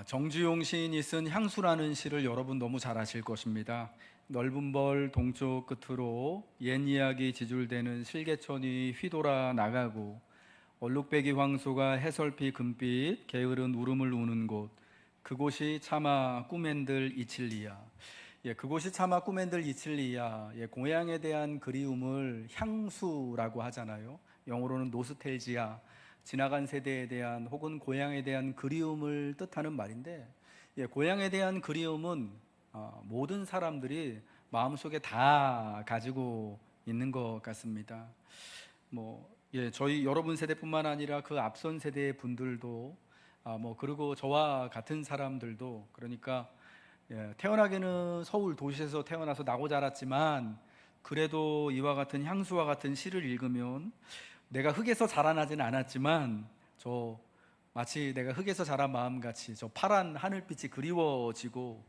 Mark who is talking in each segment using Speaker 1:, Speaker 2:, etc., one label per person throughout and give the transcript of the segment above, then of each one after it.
Speaker 1: 정주용 시인이 쓴 향수라는 시를 여러분 너무 잘 아실 것입니다. 넓은 벌 동쪽 끝으로 옛 이야기 지줄대는 실개천이 휘돌아 나가고 얼룩배기 황소가 해설피 금빛 게으른 울음을 우는 곳, 그곳이 차마 꿈엔들 이칠리야. 그곳이 차마 꿈엔들 이칠리야. 고향에 대한 그리움을 향수라고 하잖아요. 영어로는 노스텔지아, 지나간 세대에 대한 혹은 고향에 대한 그리움을 뜻하는 말인데, 고향에 대한 그리움은 모든 사람들이 마음속에 다 가지고 있는 것 같습니다. 저희 여러분 세대뿐만 아니라 그 앞선 세대의 분들도 그리고 저와 같은 사람들도, 그러니까 태어나기는 서울 도시에서 태어나서 나고 자랐지만 그래도 이와 같은 향수와 같은 시를 읽으면 내가 흙에서 자라나지는 않았지만 마치 내가 흙에서 자란 마음같이 저 파란 하늘빛이 그리워지고,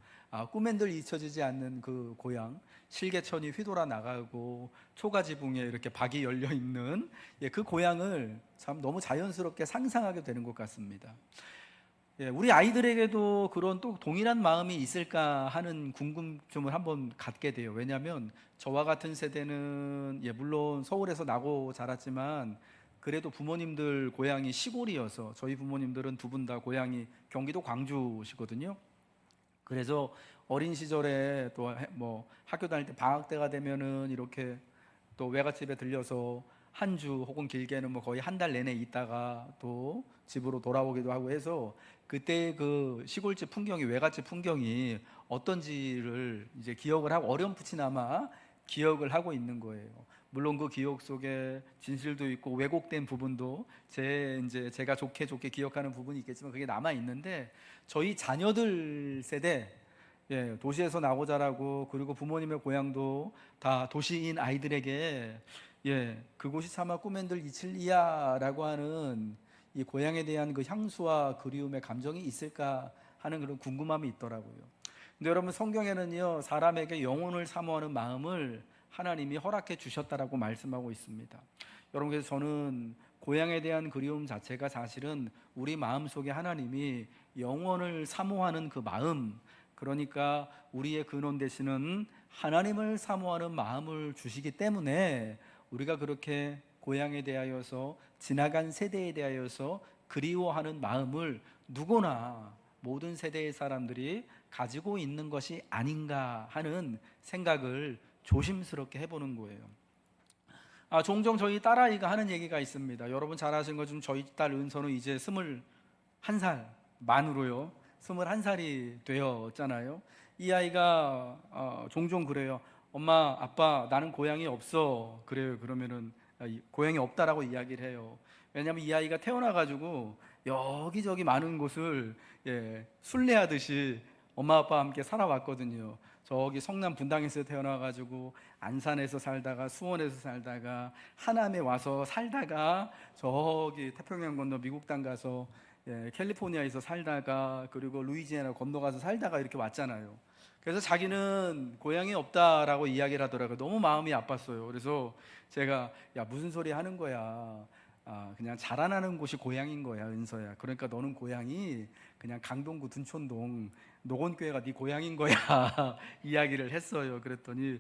Speaker 1: 꿈엔들 잊혀지지 않는 그 고향, 실개천이 휘돌아 나가고 초가지붕에 이렇게 박이 열려 있는 그 고향을 참 너무 자연스럽게 상상하게 되는 것 같습니다. 우리 아이들에게도 그런 또 동일한 마음이 있을까 하는 궁금증을 한번 갖게 돼요. 왜냐하면 저와 같은 세대는 물론 서울에서 나고 자랐지만 그래도 부모님들 고향이 시골이어서, 저희 부모님들은 두 분 다 고향이 경기도 광주시거든요. 그래서 어린 시절에 또 학교 다닐 때 방학 때가 되면은 이렇게 또 외갓집에 들려서 한 주 혹은 길게는 거의 한 달 내내 있다가 또 집으로 돌아오기도 하고 해서 그때 그 시골집 풍경이, 외갓집 풍경이 어떤지를 이제 기억을 하고 어렴풋이나마 기억을 하고 있는 거예요. 물론 그 기억 속에 진실도 있고 왜곡된 부분도 제가 좋게 기억하는 부분이 있겠지만 그게 남아 있는데, 저희 자녀들 세대, 도시에서 나고 자라고 그리고 부모님의 고향도 다 도시인 아이들에게 그곳이 차마 꿈엔들 이칠리야라고 하는 이 고향에 대한 그 향수와 그리움의 감정이 있을까 하는 그런 궁금함이 있더라고요. 근데 여러분, 성경에는요, 사람에게 영혼을 사모하는 마음을 하나님이 허락해 주셨다라고 말씀하고 있습니다. 여러분, 그래서 저는 고향에 대한 그리움 자체가 사실은 우리 마음속에 하나님이 영혼을 사모하는 그 마음, 그러니까 우리의 근원 되시는 하나님을 사모하는 마음을 주시기 때문에 우리가 그렇게 고향에 대하여서, 지나간 세대에 대하여서 그리워하는 마음을 누구나 모든 세대의 사람들이 가지고 있는 것이 아닌가 하는 생각을 조심스럽게 해보는 거예요. 종종 저희 딸아이가 하는 얘기가 있습니다. 여러분 잘 아시는 것처럼 저희 딸 은서는 이제 21살 만으로요, 21살이 되었잖아요. 이 아이가 종종 그래요. 엄마, 아빠, 나는 고향이 없어. 그래요. 그러면은 고향이 없다라고 이야기를 해요. 왜냐하면 이 아이가 태어나가지고 여기저기 많은 곳을 순례하듯이 엄마 아빠와 함께 살아왔거든요. 저기 성남 분당에서 태어나가지고 안산에서 살다가 수원에서 살다가 하남에 와서 살다가 저기 태평양 건너 미국 땅 가서 캘리포니아에서 살다가 그리고 루이지애나 건너가서 살다가 이렇게 왔잖아요. 그래서 자기는 고향이 없다라고 이야기를 하더라고요. 너무 마음이 아팠어요. 그래서 제가, 야, 무슨 소리 하는 거야. 그냥 자라나는 곳이 고향인 거야, 은서야. 그러니까 너는 고향이 그냥 강동구 둔촌동 노건교회가 네 고향인 거야. 이야기를 했어요. 그랬더니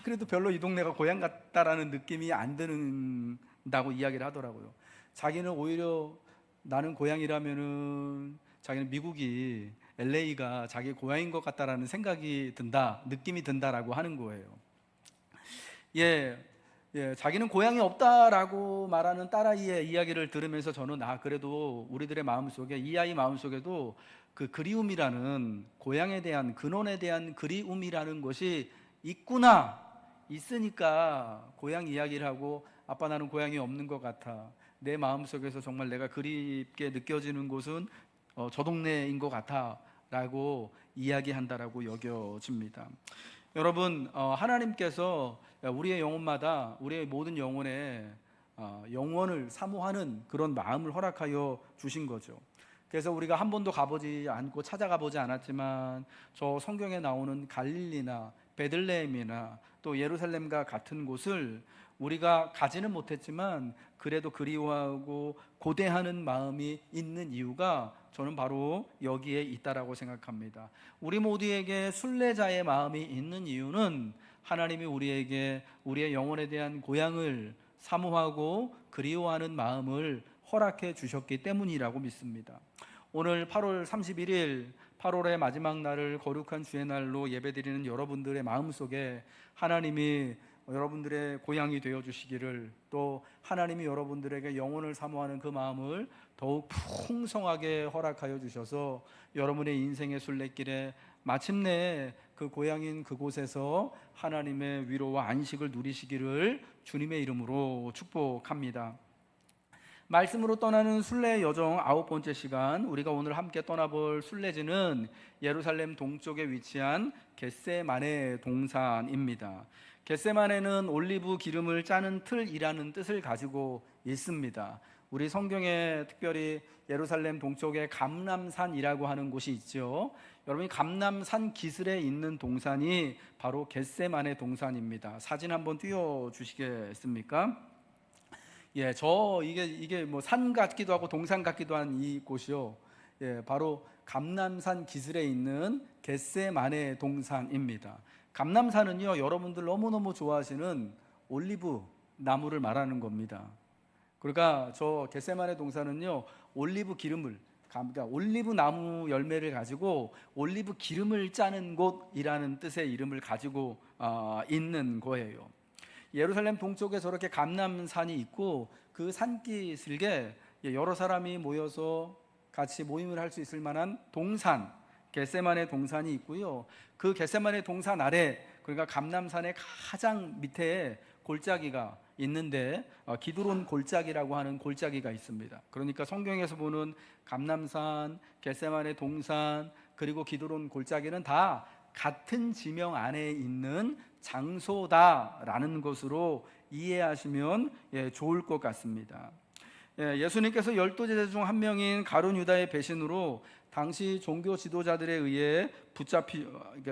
Speaker 1: 그래도 별로 이 동네가 고향 같다라는 느낌이 안 드는다고 이야기를 하더라고요. 자기는 오히려 나는 고향이라면은 자기는 미국이, LA가 자기 고향인 것 같다라는 생각이 든다, 느낌이 든다라고 하는 거예요. 자기는 고향이 없다라고 말하는 딸아이의 이야기를 들으면서 저는 그래도 우리들의 마음속에, 이 아이 마음속에도 그 그리움이라는, 고향에 대한, 근원에 대한 그리움이라는 것이 있구나, 있으니까 고향 이야기를 하고, 아빠 나는 고향이 없는 것 같아, 내 마음속에서 정말 내가 그립게 느껴지는 곳은 저 동네인 것 같아 라고 이야기한다라고 여겨집니다. 여러분, 하나님께서 우리의 영혼마다, 우리의 모든 영혼에 영원을 사모하는 그런 마음을 허락하여 주신 거죠. 그래서 우리가 한 번도 가보지 않고 찾아가 보지 않았지만 저 성경에 나오는 갈릴리나 베들레헴이나 또 예루살렘과 같은 곳을 우리가 가지는 못했지만 그래도 그리워하고 고대하는 마음이 있는 이유가 저는 바로 여기에 있다라고 생각합니다. 우리 모두에게 순례자의 마음이 있는 이유는 하나님이 우리에게 우리의 영혼에 대한 고향을 사모하고 그리워하는 마음을 허락해 주셨기 때문이라고 믿습니다. 오늘 8월 31일 8월의 마지막 날을 거룩한 주의 날로 예배드리는 여러분들의 마음속에 하나님이 여러분들의 고향이 되어 주시기를, 또 하나님이 여러분들에게 영혼을 사모하는 그 마음을 더욱 풍성하게 허락하여 주셔서 여러분의 인생의 순례길에 마침내 그 고향인 그곳에서 하나님의 위로와 안식을 누리시기를 주님의 이름으로 축복합니다. 말씀으로 떠나는 순례 여정 9번째 시간, 우리가 오늘 함께 떠나볼 순례지는 예루살렘 동쪽에 위치한 겟세마네 동산입니다. 겟세마네는 올리브 기름을 짜는 틀이라는 뜻을 가지고 있습니다. 우리 성경에 특별히 예루살렘 동쪽에 감람산이라고 하는 곳이 있죠. 여러분이 감람산 기슭에 있는 동산이 바로 겟세마네 동산입니다. 사진 한번 띄워 주시겠습니까? 예, 이게 뭐 산 같기도 하고 동산 같기도 한 이 곳이요. 예, 바로 감람산 기슭에 있는 겟세마네 동산입니다. 감람산은요, 여러분들 너무너무 좋아하시는 올리브 나무를 말하는 겁니다. 그러니까 저 겟세마네 동산은요, 올리브 기름을, 그러니까 올리브 나무 열매를 가지고 올리브 기름을 짜는 곳이라는 뜻의 이름을 가지고 있는 거예요. 예루살렘 동쪽에 저렇게 감람산이 있고 그 산기슭에 여러 사람이 모여서 같이 모임을 할 수 있을 만한 동산, 겟세마네 동산이 있고요. 그 겟세마네 동산 아래, 그러니까 감람산의 가장 밑에 골짜기가 있는데 기드론 골짜기라고 하는 골짜기가 있습니다. 그러니까 성경에서 보는 감람산, 겟세마네 동산, 그리고 기드론 골짜기는 다 같은 지명 안에 있는 장소다라는 것으로 이해하시면 좋을 것 같습니다. 예수님께서 12제자 중 한 명인 가룟 유다의 배신으로 당시 종교 지도자들에 의해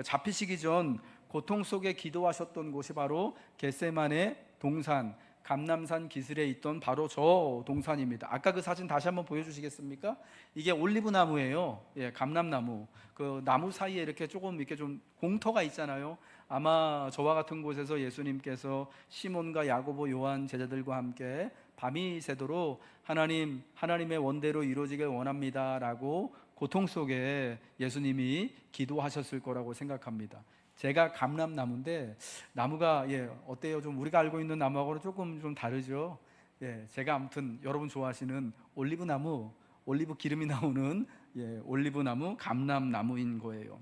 Speaker 1: 잡히시기 전 고통 속에 기도하셨던 곳이 바로 겟세마네 동산, 감람산 기슭에 있던 바로 저 동산입니다. 아까 그 사진 다시 한번 보여주시겠습니까? 이게 올리브 나무예요. 감람나무. 그 나무 사이에 이렇게 좀 공터가 있잖아요. 아마 저와 같은 곳에서 예수님께서 시몬과 야고보, 요한 제자들과 함께 밤이 새도록 하나님의 원대로 이루어지길 원합니다라고 고통 속에 예수님이 기도하셨을 거라고 생각합니다. 제가 감람나무인데 나무가 어때요? 좀 우리가 알고 있는 나무하고는 조금 좀 다르죠. 제가 아무튼 여러분 좋아하시는 올리브 나무, 올리브 기름이 나오는 올리브 나무, 감람나무인 거예요.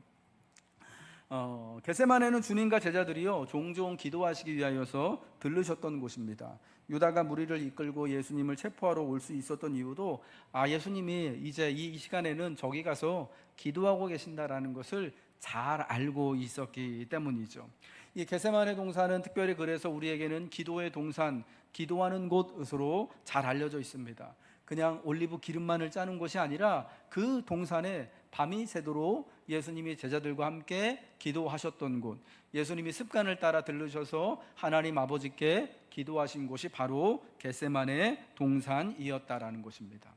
Speaker 1: 겟세마네는 주님과 제자들이요 종종 기도하시기 위하여서 들르셨던 곳입니다. 유다가 무리를 이끌고 예수님을 체포하러 올 수 있었던 이유도 예수님이 이제 이 시간에는 저기 가서 기도하고 계신다라는 것을 잘 알고 있었기 때문이죠. 이 겟세마네 동산은 특별히 그래서 우리에게는 기도의 동산, 기도하는 곳으로 잘 알려져 있습니다. 그냥 올리브 기름만을 짜는 것이 아니라 그 동산에 밤이 새도록 예수님이 제자들과 함께 기도하셨던 곳, 예수님이 습관을 따라 들르셔서 하나님 아버지께 기도하신 곳이 바로 겟세마네 동산이었다라는 것입니다.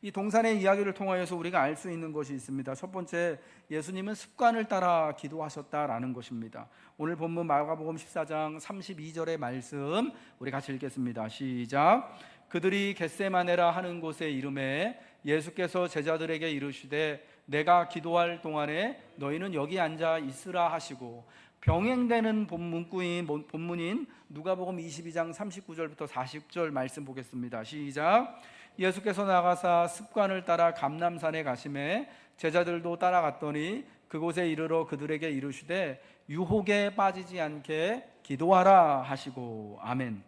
Speaker 1: 이 동산의 이야기를 통하여서 우리가 알 수 있는 것이 있습니다. 첫 번째, 예수님은 습관을 따라 기도하셨다라는 것입니다. 오늘 본문 마가복음 14장 32절의 말씀 우리 같이 읽겠습니다. 시작. 그들이 겟세마네라 하는 곳에 이름에 예수께서 제자들에게 이르시되 내가 기도할 동안에 너희는 여기 앉아 있으라 하시고, 병행되는 본문인 누가복음 22장 39절부터 40절 말씀 보겠습니다. 시작. 예수께서 나가사 습관을 따라 감람산에 가시매 제자들도 따라갔더니 그곳에 이르러 그들에게 이르시되 유혹에 빠지지 않게 기도하라 하시고. 아멘.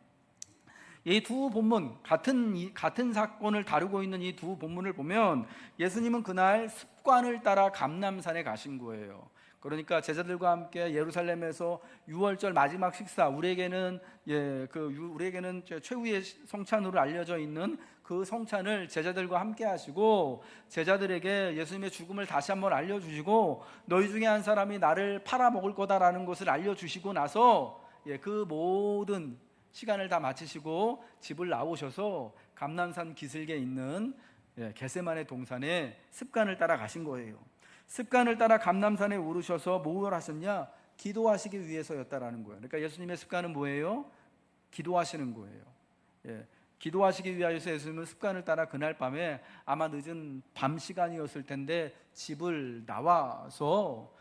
Speaker 1: 이 두 본문, 같은 사건을 다루고 있는 이 두 본문을 보면 예수님은 그날 습관을 따라 감람산에 가신 거예요. 그러니까 제자들과 함께 예루살렘에서 유월절 마지막 식사, 우리에게는 최후의 성찬으로 알려져 있는 그 성찬을 제자들과 함께 하시고, 제자들에게 예수님의 죽음을 다시 한번 알려주시고, 너희 중에 한 사람이 나를 팔아먹을 거다라는 것을 알려주시고 나서 그 모든 시간을 다 마치시고 집을 나오셔서 감람산 기슭에 있는 겟세마네 동산에 습관을 따라 가신 거예요. 습관을 따라 감람산에 오르셔서 뭘 하셨냐? 기도하시기 위해서였다라는 거예요. 그러니까 예수님의 습관은 뭐예요? 기도하시는 거예요. 기도하시기 위하여서 예수님은 습관을 따라 그날 밤에 아마 늦은 밤 시간이었을 텐데 집을 나와서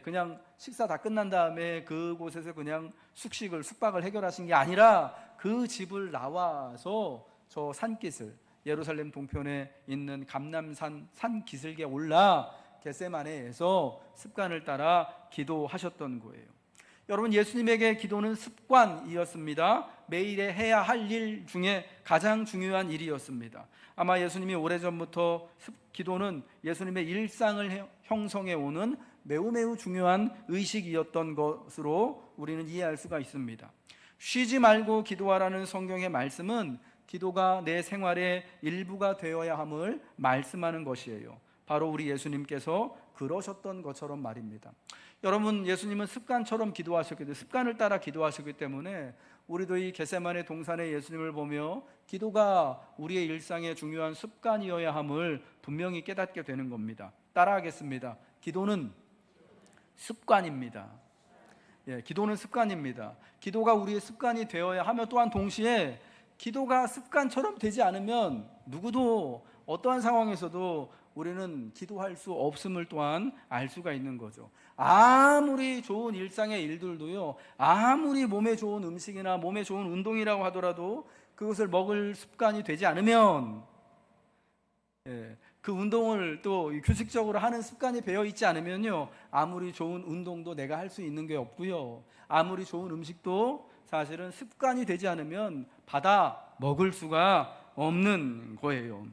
Speaker 1: 그냥 식사 다 끝난 다음에 그곳에서 그냥 숙박을 해결하신 게 아니라 그 집을 나와서 저 산기슭, 예루살렘 동편에 있는 감람산 산기슭에 올라 겟세마네에서 습관을 따라 기도하셨던 거예요. 여러분, 예수님에게 기도는 습관이었습니다. 매일에 해야 할 일 중에 가장 중요한 일이었습니다. 아마 예수님이 오래전부터 기도는 예수님의 일상을 형성해 오는 매우 중요한 의식이었던 것으로 우리는 이해할 수가 있습니다. 쉬지 말고 기도하라는 성경의 말씀은 기도가 내 생활의 일부가 되어야 함을 말씀하는 것이에요. 바로 우리 예수님께서 그러셨던 것처럼 말입니다. 여러분, 예수님은 습관처럼 기도하셨기 때문에, 습관을 따라 기도하셨기 때문에 우리도 이 겟세마네 동산의 예수님을 보며 기도가 우리의 일상의 중요한 습관이어야 함을 분명히 깨닫게 되는 겁니다. 따라하겠습니다. 기도는 습관입니다. 기도는 습관입니다. 기도가 우리의 습관이 되어야 하며, 또한 동시에 기도가 습관처럼 되지 않으면 누구도 어떠한 상황에서도 우리는 기도할 수 없음을 또한 알 수가 있는 거죠. 아무리 좋은 일상의 일들도요, 아무리 몸에 좋은 음식이나 몸에 좋은 운동이라고 하더라도 그것을 먹을 습관이 되지 않으면, 그 운동을 또 규칙적으로 하는 습관이 배어 있지 않으면요, 아무리 좋은 운동도 내가 할 수 있는 게 없고요, 아무리 좋은 음식도 사실은 습관이 되지 않으면 받아 먹을 수가 없는 거예요.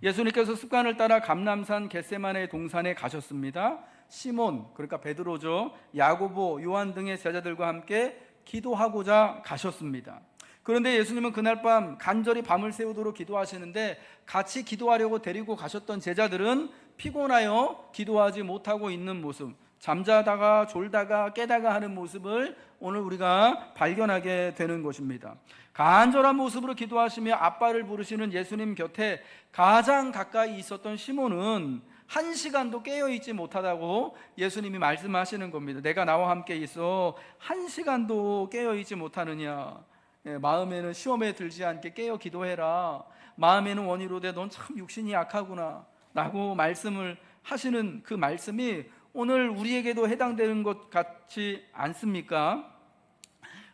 Speaker 1: 예수님께서 습관을 따라 감람산 겟세마네 동산에 가셨습니다. 시몬, 그러니까 베드로죠, 야고보, 요한 등의 제자들과 함께 기도하고자 가셨습니다. 그런데 예수님은 그날 밤 간절히 밤을 새우도록 기도하시는데, 같이 기도하려고 데리고 가셨던 제자들은 피곤하여 기도하지 못하고 있는 모습, 잠자다가 졸다가 깨다가 하는 모습을 오늘 우리가 발견하게 되는 것입니다. 간절한 모습으로 기도하시며 아빠를 부르시는 예수님 곁에 가장 가까이 있었던 시몬은 1시간도 깨어있지 못하다고 예수님이 말씀하시는 겁니다. 내가 나와 함께 있어 1시간도 깨어있지 못하느냐? 마음에는 시험에 들지 않게 깨어 기도해라. 마음에는 원이로되 넌 참 육신이 약하구나 라고 말씀을 하시는 그 말씀이 오늘 우리에게도 해당되는 것 같지 않습니까?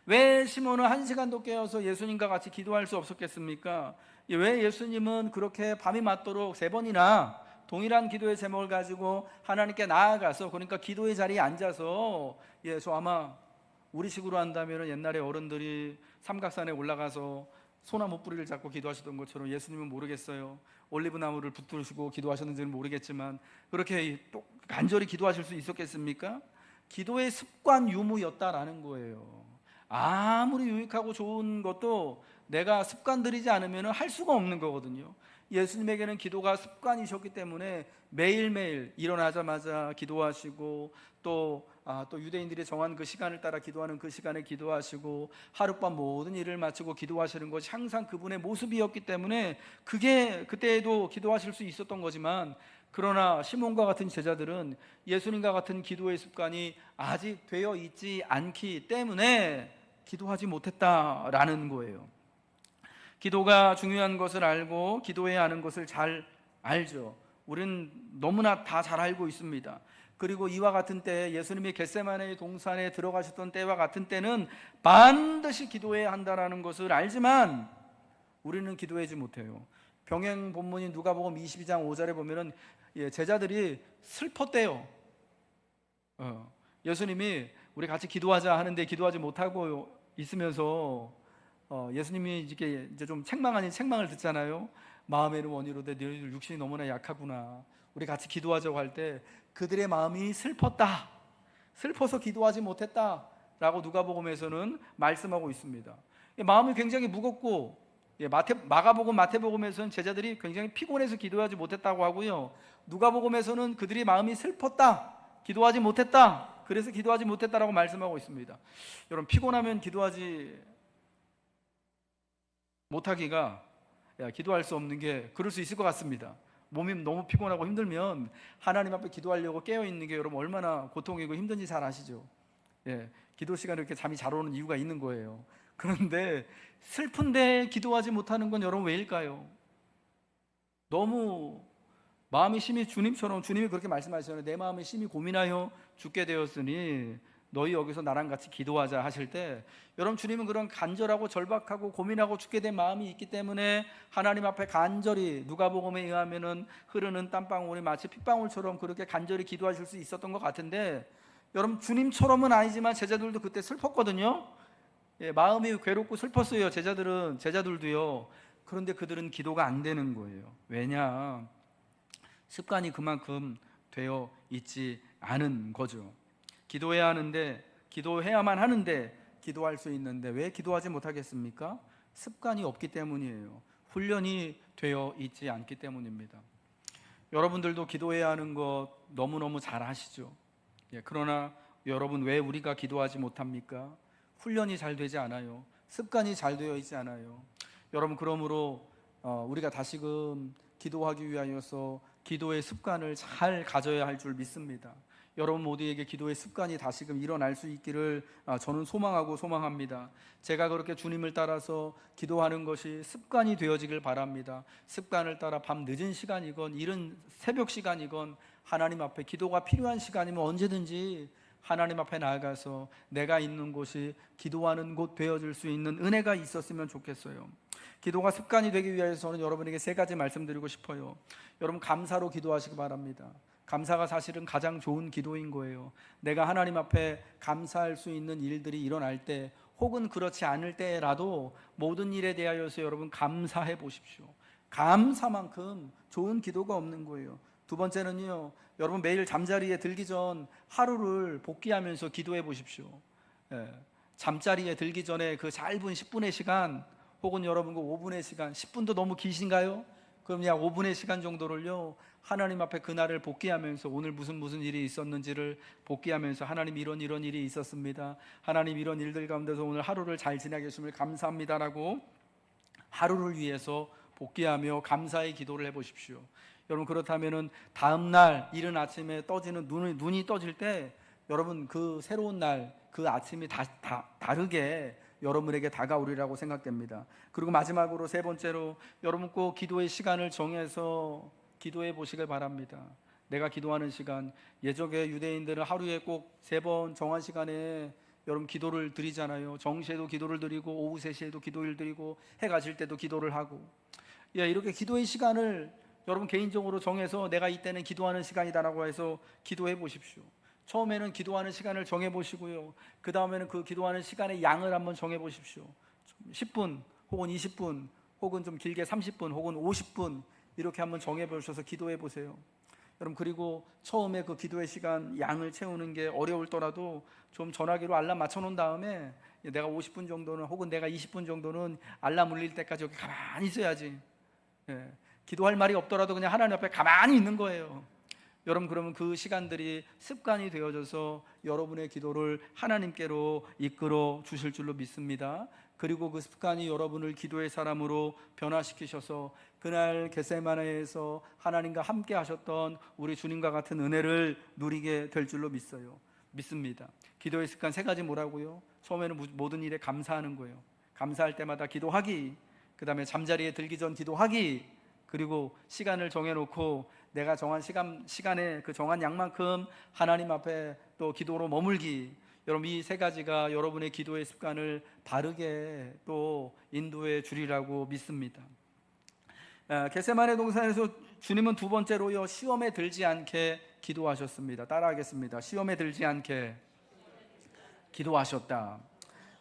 Speaker 1: 왜 시몬은 1시간도 깨어서 예수님과 같이 기도할 수 없었겠습니까? 왜 예수님은 그렇게 밤이 맞도록 3번이나 동일한 기도의 제목을 가지고 하나님께 나아가서, 그러니까 기도의 자리에 앉아서, 저 아마 우리식으로 한다면 옛날에 어른들이 삼각산에 올라가서 소나무 뿌리를 잡고 기도하셨던 것처럼, 예수님은 모르겠어요, 올리브 나무를 붙들으시고 기도하셨는지는 모르겠지만 그렇게 또 간절히 기도하실 수 있었겠습니까? 기도의 습관 유무였다라는 거예요. 아무리 유익하고 좋은 것도 내가 습관 들이지 않으면 할 수가 없는 거거든요. 예수님에게는 기도가 습관이셨기 때문에 매일매일 일어나자마자 기도하시고, 또 유대인들이 정한 그 시간을 따라 기도하는 그 시간에 기도하시고, 하룻밤 모든 일을 마치고 기도하시는 것이 항상 그분의 모습이었기 때문에 그게 그때에도 기도하실 수 있었던 거지만, 그러나 시몬과 같은 제자들은 예수님과 같은 기도의 습관이 아직 되어 있지 않기 때문에 기도하지 못했다라는 거예요. 기도가 중요한 것을 알고 기도해야 하는 것을 잘 알죠. 우리는 너무나 다 잘 알고 있습니다. 그리고 이와 같은 때, 예수님이 겟세마네 동산에 들어가셨던 때와 같은 때는 반드시 기도해야 한다는 것을 알지만 우리는 기도하지 못해요. 병행 본문인 누가복음 22장 5절에 보면은 제자들이 슬펐대요. 예수님이 우리 같이 기도하자 하는데 기도하지 못하고 있으면서 예수님이 이제 좀 책망 아닌 책망을 듣잖아요. 마음에는 원이로되 너희들 육신이 너무나 약하구나. 우리 같이 기도하자고 할 때 그들의 마음이 슬펐다, 슬퍼서 기도하지 못했다 라고 누가복음에서는 말씀하고 있습니다. 마음이 굉장히 무겁고, 마가복음, 마태복음에서는 제자들이 굉장히 피곤해서 기도하지 못했다고 하고요, 누가복음에서는 그들이 마음이 슬펐다, 기도하지 못했다, 그래서 기도하지 못했다라고 말씀하고 있습니다. 여러분, 피곤하면 기도하지 못하기가 기도할 수 없는 게 그럴 수 있을 것 같습니다. 몸이 너무 피곤하고 힘들면 하나님 앞에 기도하려고 깨어있는 게 여러분 얼마나 고통이고 힘든지 잘 아시죠? 기도 시간에 이렇게 잠이 잘 오는 이유가 있는 거예요. 그런데 슬픈데 기도하지 못하는 건 여러분 왜일까요? 너무 마음이 심히 주님처럼, 주님이 그렇게 말씀하시잖아요. 내 마음이 심히 고민하여 죽게 되었으니 너희 여기서 나랑 같이 기도하자 하실 때, 여러분 주님은 그런 간절하고 절박하고 고민하고 죽게 된 마음이 있기 때문에 하나님 앞에 간절히, 누가복음에 의하면은 흐르는 땀방울이 마치 핏방울처럼 그렇게 간절히 기도하실 수 있었던 것 같은데, 여러분 주님처럼은 아니지만 제자들도 그때 슬펐거든요. 마음이 괴롭고 슬펐어요. 제자들도요. 그런데 그들은 기도가 안 되는 거예요. 왜냐? 습관이 그만큼 되어 있지 않은 거죠. 기도해야 하는데, 기도해야만 하는데 기도할 수 있는데 왜 기도하지 못하겠습니까? 습관이 없기 때문이에요. 훈련이 되어 있지 않기 때문입니다. 여러분들도 기도해야 하는 것 너무너무 잘 아시죠? 그러나 여러분, 왜 우리가 기도하지 못합니까? 훈련이 잘 되지 않아요. 습관이 잘 되어 있지 않아요. 여러분, 그러므로 우리가 다시금 기도하기 위하여서 기도의 습관을 잘 가져야 할 줄 믿습니다. 여러분 모두에게 기도의 습관이 다시금 일어날 수 있기를 저는 소망하고 소망합니다. 제가 그렇게 주님을 따라서 기도하는 것이 습관이 되어지길 바랍니다. 습관을 따라 밤 늦은 시간이건 이른 새벽 시간이건 하나님 앞에 기도가 필요한 시간이면 언제든지 하나님 앞에 나아가서 내가 있는 곳이 기도하는 곳 되어줄 수 있는 은혜가 있었으면 좋겠어요. 기도가 습관이 되기 위해서는 여러분에게 세 가지 말씀드리고 싶어요. 여러분, 감사로 기도하시기 바랍니다. 감사가 사실은 가장 좋은 기도인 거예요. 내가 하나님 앞에 감사할 수 있는 일들이 일어날 때, 혹은 그렇지 않을 때라도 모든 일에 대하여서 여러분 감사해 보십시오. 감사만큼 좋은 기도가 없는 거예요. 두 번째는요, 여러분 매일 잠자리에 들기 전 하루를 복귀하면서 기도해 보십시오. 잠자리에 들기 전에 그 짧은 10분의 시간, 혹은 여러분 그 5분의 시간, 10분도 너무 기신가요? 그럼 약 5분의 시간 정도를요, 하나님 앞에 그날을 복귀하면서 오늘 무슨 일이 있었는지를 복귀하면서, 하나님 이런 일이 있었습니다, 하나님 이런 일들 가운데서 오늘 하루를 잘 지내게 해주심을 감사합니다라고 하루를 위해서 복귀하며 감사의 기도를 해보십시오. 여러분, 그렇다면은 다음날 이른 아침에 떠지는 눈이 떠질 때 여러분 그 새로운 날, 그 아침이 다르게 여러분에게 다가오리라고 생각됩니다. 그리고 마지막으로 세 번째로, 여러분 꼭 기도의 시간을 정해서 기도해 보시길 바랍니다. 내가 기도하는 시간, 예적의 유대인들은 하루에 꼭 3번 정한 시간에 여러분 기도를 드리잖아요. 정시에도 기도를 드리고 오후 3시에도 기도를 드리고 해가 질 때도 기도를 하고, 이렇게 기도의 시간을 여러분 개인적으로 정해서 내가 이때는 기도하는 시간이다라고 해서 기도해 보십시오. 처음에는 기도하는 시간을 정해 보시고요, 그 다음에는 그 기도하는 시간의 양을 한번 정해 보십시오. 10분 혹은 20분 혹은 좀 길게 30분 혹은 50분 이렇게 한번 정해 보셔서 기도해 보세요. 여러분, 그리고 처음에 그 기도의 시간 양을 채우는 게 어려울더라도 좀 전화기로 알람 맞춰 놓은 다음에 내가 50분 정도는 혹은 내가 20분 정도는 알람 울릴 때까지 여기 가만히 있어야지. 기도할 말이 없더라도 그냥 하나님 앞에 가만히 있는 거예요. 여러분, 그러면 그 시간들이 습관이 되어져서 여러분의 기도를 하나님께로 이끌어 주실 줄로 믿습니다. 그리고 그 습관이 여러분을 기도의 사람으로 변화시키셔서 그날 겟세마네에서 하나님과 함께 하셨던 우리 주님과 같은 은혜를 누리게 될 줄로 믿습니다. 기도의 습관 3가지 뭐라고요? 처음에는 모든 일에 감사하는 거예요. 감사할 때마다 기도하기, 그 다음에 잠자리에 들기 전 기도하기, 그리고 시간을 정해놓고 내가 정한 시간에 그 정한 양만큼 하나님 앞에 또 기도로 머물기. 여러분, 이 3가지가 여러분의 기도의 습관을 바르게 또 인도해 주리라고 믿습니다. 겟세마네 동산에서 주님은 두 번째로요, 시험에 들지 않게 기도하셨습니다. 따라하겠습니다. 시험에 들지 않게 기도하셨다.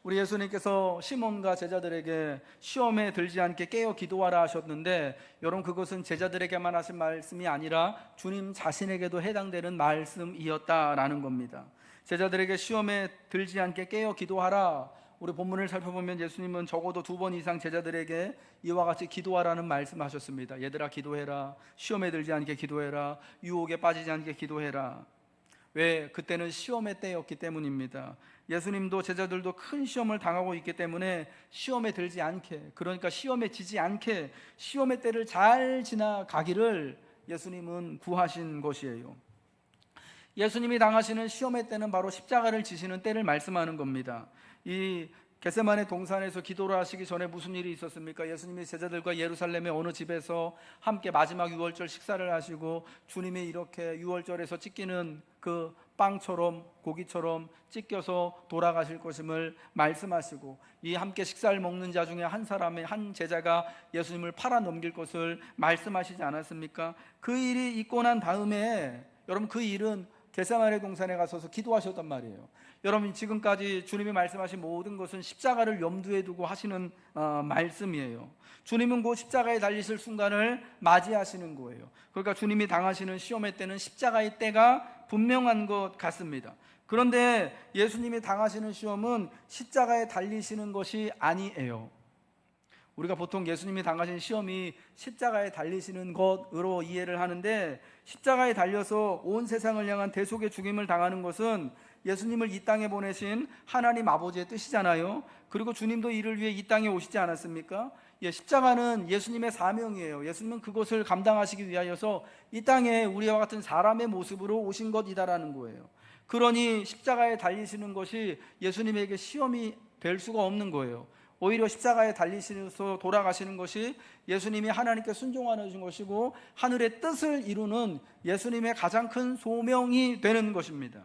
Speaker 1: 우리 예수님께서 시몬과 제자들에게 시험에 들지 않게 깨어 기도하라 하셨는데, 여러분 그것은 제자들에게만 하신 말씀이 아니라 주님 자신에게도 해당되는 말씀이었다라는 겁니다. 제자들에게 시험에 들지 않게 깨어 기도하라. 우리 본문을 살펴보면 예수님은 적어도 2번 이상 제자들에게 이와 같이 기도하라는 말씀하셨습니다. 얘들아 기도해라, 시험에 들지 않게 기도해라, 유혹에 빠지지 않게 기도해라. 왜? 그때는 시험의 때였기 때문입니다. 예수님도 제자들도 큰 시험을 당하고 있기 때문에 시험에 들지 않게, 그러니까 시험에 지지 않게 시험의 때를 잘 지나가기를 예수님은 구하신 것이에요. 예수님이 당하시는 시험의 때는 바로 십자가를 지시는 때를 말씀하는 겁니다. 이 겟세마네 동산에서 기도를 하시기 전에 무슨 일이 있었습니까? 예수님이 제자들과 예루살렘의 어느 집에서 함께 마지막 유월절 식사를 하시고 주님이 이렇게 유월절에서 찢기는 그 빵처럼 고기처럼 찢겨서 돌아가실 것임을 말씀하시고, 이 함께 식사를 먹는 자 중에 한 제자가 예수님을 팔아 넘길 것을 말씀하시지 않았습니까? 그 일이 있고 난 다음에 여러분, 그 일은 겟세마네 동산에 가서서 기도하셨단 말이에요. 여러분, 지금까지 주님이 말씀하신 모든 것은 십자가를 염두에 두고 하시는 말씀이에요. 주님은 그 십자가에 달리실 순간을 맞이하시는 거예요. 그러니까 주님이 당하시는 시험의 때는 십자가의 때가 분명한 것 같습니다. 그런데 예수님이 당하시는 시험은 십자가에 달리시는 것이 아니에요. 우리가 보통 예수님이 당하신 시험이 십자가에 달리시는 것으로 이해를 하는데, 십자가에 달려서 온 세상을 향한 대속의 죽임을 당하는 것은 예수님을 이 땅에 보내신 하나님 아버지의 뜻이잖아요. 그리고 주님도 이를 위해 이 땅에 오시지 않았습니까? 십자가는 예수님의 사명이에요. 예수님은 그것을 감당하시기 위하여서 이 땅에 우리와 같은 사람의 모습으로 오신 것이다라는 거예요. 그러니 십자가에 달리시는 것이 예수님에게 시험이 될 수가 없는 거예요. 오히려 십자가에 달리시면서 돌아가시는 것이 예수님이 하나님께 순종하는 것이고 하늘의 뜻을 이루는 예수님의 가장 큰 소명이 되는 것입니다.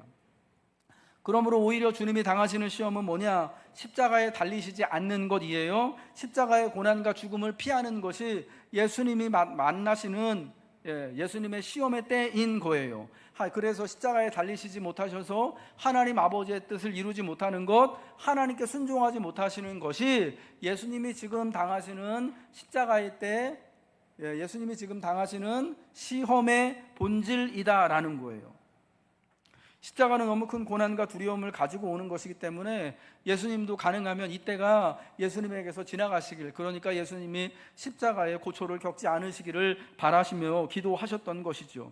Speaker 1: 그러므로 오히려 주님이 당하시는 시험은 뭐냐? 십자가에 달리시지 않는 것이에요. 십자가의 고난과 죽음을 피하는 것이 예수님이 만나시는 예수님의 시험의 때인 거예요. 그래서 십자가에 달리시지 못하셔서 하나님 아버지의 뜻을 이루지 못하는 것, 하나님께 순종하지 못하시는 것이 예수님이 지금 당하시는 십자가의 때, 예수님이 지금 당하시는 시험의 본질이다라는 거예요. 십자가는 너무 큰 고난과 두려움을 가지고 오는 것이기 때문에 예수님도 가능하면 이때가 예수님에게서 지나가시길, 그러니까 예수님이 십자가의 고초를 겪지 않으시기를 바라시며 기도하셨던 것이죠.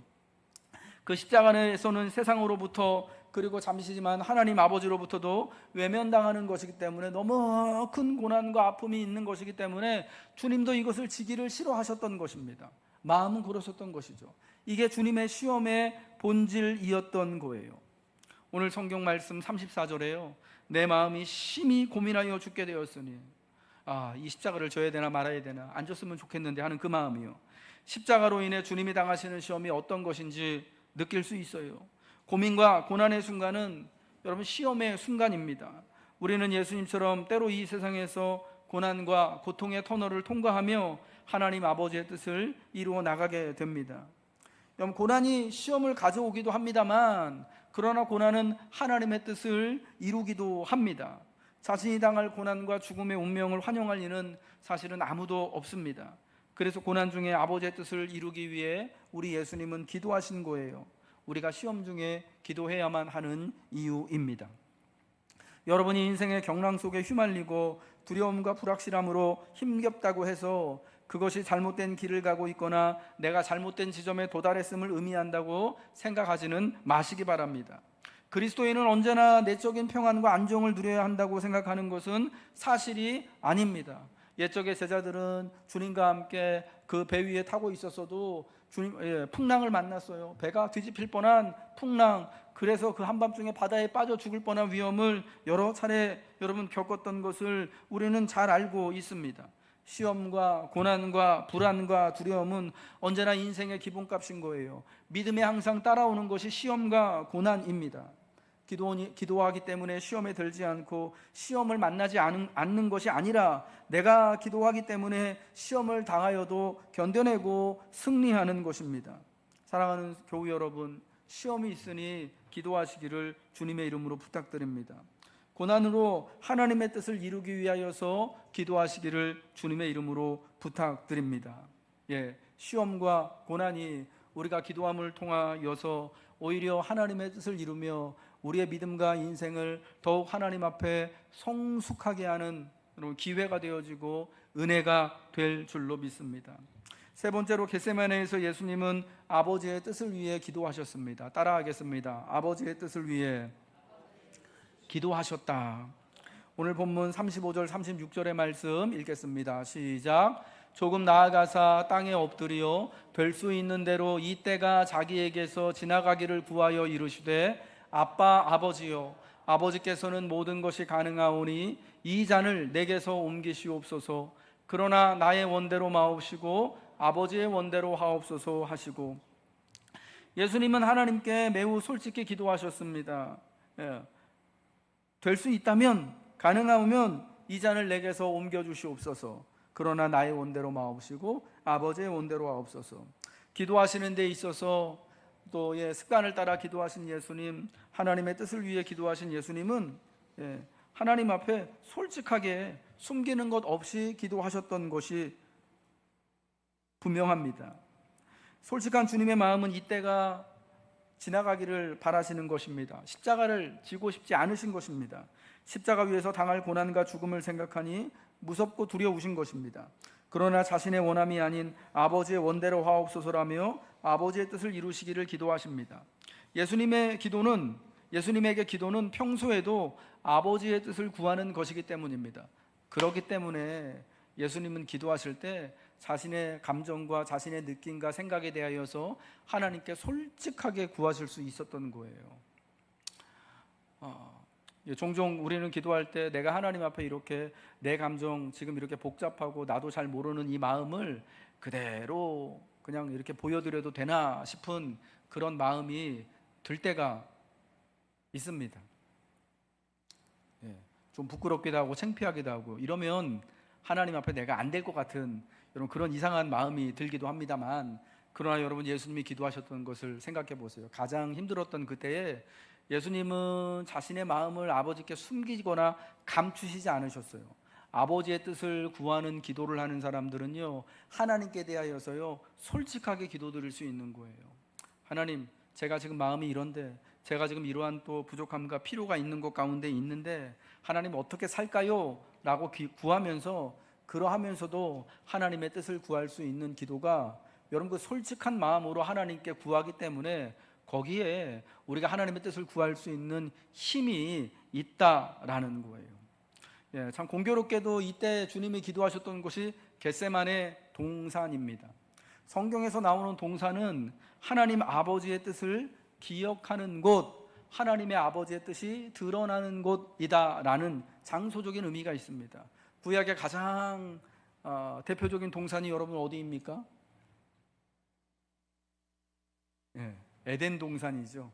Speaker 1: 그 십자가에서는 세상으로부터, 그리고 잠시지만 하나님 아버지로부터도 외면당하는 것이기 때문에 너무 큰 고난과 아픔이 있는 것이기 때문에 주님도 이것을 지기를 싫어하셨던 것입니다. 마음은 그러셨던 것이죠. 이게 주님의 시험의 본질이었던 거예요. 오늘 성경 말씀 34절에요. 내 마음이 심히 고민하여 죽게 되었으니, 이 십자가를 져야 되나 말아야 되나, 안 졌으면 좋겠는데 하는 그 마음이요. 십자가로 인해 주님이 당하시는 시험이 어떤 것인지 느낄 수 있어요. 고민과 고난의 순간은 여러분 시험의 순간입니다. 우리는 예수님처럼 때로 이 세상에서 고난과 고통의 터널을 통과하며 하나님 아버지의 뜻을 이루어 나가게 됩니다. 여러분, 고난이 시험을 가져오기도 합니다만, 그러나 고난은 하나님의 뜻을 이루기도 합니다. 자신이 당할 고난과 죽음의 운명을 환영할 이는 사실은 아무도 없습니다. 그래서 고난 중에 아버지의 뜻을 이루기 위해 우리 예수님은 기도하신 거예요. 우리가 시험 중에 기도해야만 하는 이유입니다. 여러분이 인생의 경랑 속에 휘말리고 두려움과 불확실함으로 힘겹다고 해서 그것이 잘못된 길을 가고 있거나 내가 잘못된 지점에 도달했음을 의미한다고 생각하지는 마시기 바랍니다. 그리스도인은 언제나 내적인 평안과 안정을 누려야 한다고 생각하는 것은 사실이 아닙니다. 옛적의 제자들은 주님과 함께 그 배 위에 타고 있었어도 풍랑을 만났어요. 배가 뒤집힐 뻔한 풍랑, 그래서 그 한밤중에 바다에 빠져 죽을 뻔한 위험을 여러 차례 여러분 겪었던 것을 우리는 잘 알고 있습니다. 시험과 고난과 불안과 두려움은 언제나 인생의 기본값인 거예요. 믿음에 항상 따라오는 것이 시험과 고난입니다. 기도하기 때문에 시험에 들지 않고 시험을 만나지 않는 것이 아니라 내가 기도하기 때문에 시험을 당하여도 견뎌내고 승리하는 것입니다. 사랑하는 교우 여러분, 시험이 있으니 기도하시기를 주님의 이름으로 부탁드립니다. 고난으로 하나님의 뜻을 이루기 위하여서 기도하시기를 주님의 이름으로 부탁드립니다. 시험과 고난이 우리가 기도함을 통하여서 오히려 하나님의 뜻을 이루며 우리의 믿음과 인생을 더욱 하나님 앞에 성숙하게 하는 기회가 되어지고 은혜가 될 줄로 믿습니다. 세 번째로 겟세마네에서 예수님은 아버지의 뜻을 위해 기도하셨습니다. 따라하겠습니다. 아버지의 뜻을 위해 기도하셨다. 오늘 본문 35절 36절의 말씀 읽겠습니다. 시작. 조금 나아가사 땅에 엎드려 될 수 있는 대로 이 때가 자기에게서 지나가기를 구하여 이르시되 아빠 아버지여 아버지께서는 모든 것이 가능하오니 이 잔을 내게서 옮기시옵소서. 그러나 나의 원대로 마옵시고 아버지의 원대로 하옵소서 하시고, 예수님은 하나님께 매우 솔직히 기도하셨습니다. 될 수 있다면, 가능하면 이 잔을 내게서 옮겨주시옵소서. 그러나 나의 원대로 마옵시고 아버지의 원대로 하옵소서. 기도하시는 데 있어서 또 습관을 따라 기도하신 예수님, 하나님의 뜻을 위해 기도하신 예수님은 하나님 앞에 솔직하게 숨기는 것 없이 기도하셨던 것이 분명합니다. 솔직한 주님의 마음은 이때가 지나가기를 바라시는 것입니다. 십자가를 지고 싶지 않으신 것입니다. 십자가 위에서 당할 고난과 죽음을 생각하니 무섭고 두려우신 것입니다. 그러나 자신의 원함이 아닌 아버지의 원대로 하옵소서라며 아버지의 뜻을 이루시기를 기도하십니다. 예수님에게 기도는 평소에도 아버지의 뜻을 구하는 것이기 때문입니다. 그렇기 때문에 예수님은 기도하실 때 자신의 감정과 자신의 느낌과 생각에 대하여서 하나님께 솔직하게 구하실 수 있었던 거예요. 종종 우리는 기도할 때 내가 하나님 앞에 이렇게 내 감정 지금 이렇게 복잡하고 나도 잘 모르는 이 마음을 그대로 그냥 이렇게 보여드려도 되나 싶은 그런 마음이 들 때가 있습니다. 좀 부끄럽기도 하고 창피하기도 하고, 이러면 하나님 앞에 내가 안 될 것 같은 여러분 그런 이상한 마음이 들기도 합니다만, 그러나 여러분 예수님이 기도하셨던 것을 생각해 보세요. 가장 힘들었던 그때에 예수님은 자신의 마음을 아버지께 숨기거나 감추시지 않으셨어요. 아버지의 뜻을 구하는 기도를 하는 사람들은요, 하나님께 대하여서요 솔직하게 기도드릴 수 있는 거예요. 하나님, 제가 지금 마음이 이런데, 제가 지금 이러한 또 부족함과 필요가 있는 것 가운데 있는데 하나님 어떻게 살까요? 라고 구하면서, 그러하면서도 하나님의 뜻을 구할 수 있는 기도가, 여러분 그 솔직한 마음으로 하나님께 구하기 때문에 거기에 우리가 하나님의 뜻을 구할 수 있는 힘이 있다라는 거예요. 참 공교롭게도 이때 주님이 기도하셨던 곳이 겟세마네 동산입니다. 성경에서 나오는 동산은 하나님 아버지의 뜻을 기억하는 곳, 하나님의 아버지의 뜻이 드러나는 곳이다라는 장소적인 의미가 있습니다. 구약의 가장 대표적인 동산이 여러분 어디입니까? 에덴 동산이죠.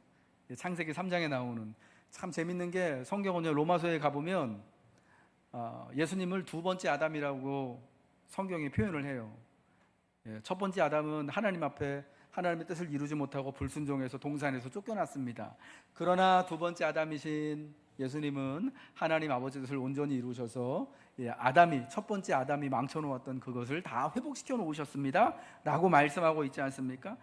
Speaker 1: 창세기 3장에 나오는, 참 재밌는 게 성경은 로마서에 가보면 예수님을 두 번째 아담이라고 성경이 표현을 해요. 첫 번째 아담은 하나님 앞에 하나님의 뜻을 이루지 못하고 불순종해서 동산에서 쫓겨났습니다. 그러나 두 번째 아담이신 예수님은 하나님 아버지 뜻을 온전히 이루셔서 첫 번째 아담이 망쳐놓았던 그것을 다 회복시켜 놓으셨습니다 라고 말씀하고 있지 않습니까?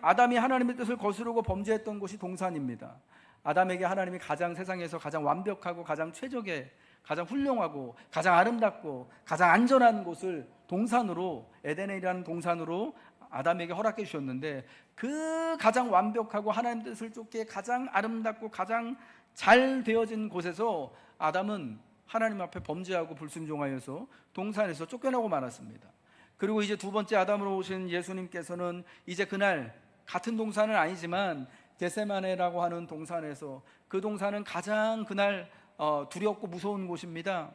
Speaker 1: 아담이 하나님의 뜻을 거스르고 범죄했던 곳이 동산입니다. 아담에게 하나님이 세상에서 가장 완벽하고 가장 최적의, 가장 훌륭하고 가장 아름답고 가장 안전한 곳을 동산으로, 에덴이라는 동산으로 아담에게 허락해 주셨는데, 그 가장 완벽하고 하나님 뜻을 쫓기에 가장 아름답고 가장 잘 되어진 곳에서 아담은 하나님 앞에 범죄하고 불순종하여서 동산에서 쫓겨나고 말았습니다. 그리고 이제 두 번째 아담으로 오신 예수님께서는 이제 그날 같은 동산은 아니지만 겟세마네라고 하는 동산에서, 그 동산은 가장 그날 두렵고 무서운 곳입니다.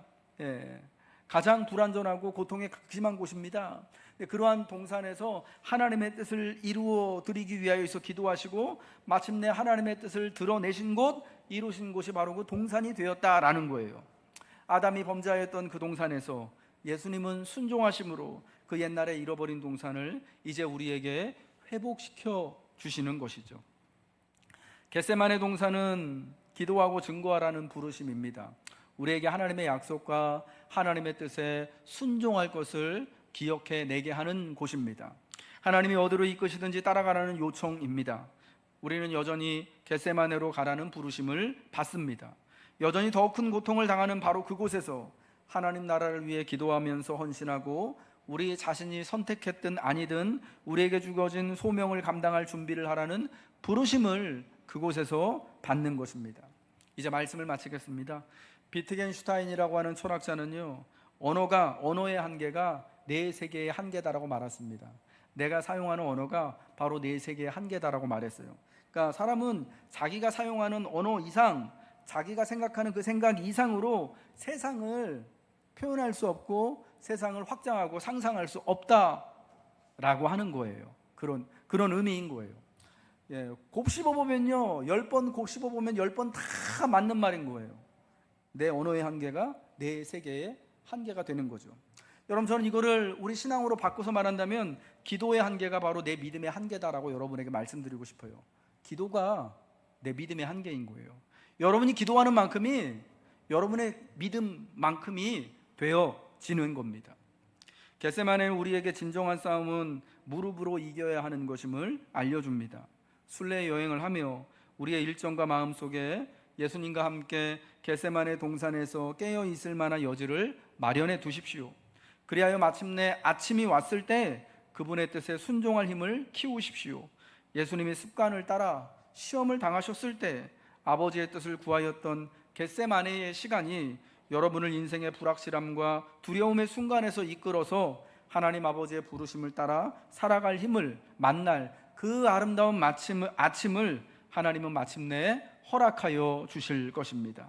Speaker 1: 가장 불안전하고 고통에 극심한 곳입니다. 그러한 동산에서 하나님의 뜻을 이루어 드리기 위하여서 기도하시고 마침내 하나님의 뜻을 드러내신 곳, 이루신 곳이 바로 그 동산이 되었다라는 거예요. 아담이 범죄하였던 그 동산에서 예수님은 순종하심으로 그 옛날에 잃어버린 동산을 이제 우리에게 회복시켜 주시는 것이죠. 겟세마네 동산은 기도하고 증거하라는 부르심입니다. 우리에게 하나님의 약속과 하나님의 뜻에 순종할 것을 기억해 내게 하는 곳입니다. 하나님이 어디로 이끄시든지 따라가라는 요청입니다. 우리는 여전히 겟세마네로 가라는 부르심을 받습니다. 여전히 더 큰 고통을 당하는 바로 그곳에서 하나님 나라를 위해 기도하면서 헌신하고 우리 자신이 선택했든 아니든 우리에게 주어진 소명을 감당할 준비를 하라는 부르심을 그곳에서 받는 것입니다. 이제 말씀을 마치겠습니다. 비트겐슈타인이라고 하는 철학자는요, 언어의 한계가 내 세계의 한계다라고 말했습니다. 내가 사용하는 언어가 바로 내 세계의 한계다라고 말했어요. 그러니까 사람은 자기가 사용하는 언어 이상, 자기가 생각하는 그 생각 이상으로 세상을 표현할 수 없고 세상을 확장하고 상상할 수 없다라고 하는 거예요. 그런 의미인 거예요. 예, 곱 씹어보면요, 10번 곱 씹어보면 10번 다 맞는 말인 거예요. 내 언어의 한계가 내 세계의 한계가 되는 거죠. 여러분, 저는 이거를 우리 신앙으로 바꿔서 말한다면 기도의 한계가 바로 내 믿음의 한계다라고 여러분에게 말씀드리고 싶어요. 기도가 내 믿음의 한계인 거예요. 여러분이 기도하는 만큼이 여러분의 믿음만큼이 되어지는 겁니다. 겟세마네 우리에게 진정한 싸움은 무릎으로 이겨야 하는 것임을 알려줍니다. 순례 여행을 하며 우리의 일정과 마음 속에 예수님과 함께 겟세마네 동산에서 깨어 있을 만한 여지를 마련해 두십시오. 그리하여 마침내 아침이 왔을 때 그분의 뜻에 순종할 힘을 키우십시오. 예수님이 습관을 따라 시험을 당하셨을 때 아버지의 뜻을 구하였던 겟세마네의 시간이 여러분을 인생의 불확실함과 두려움의 순간에서 이끌어서 하나님 아버지의 부르심을 따라 살아갈 힘을 만날 그 아름다운 아침을 하나님은 마침내 허락하여 주실 것입니다.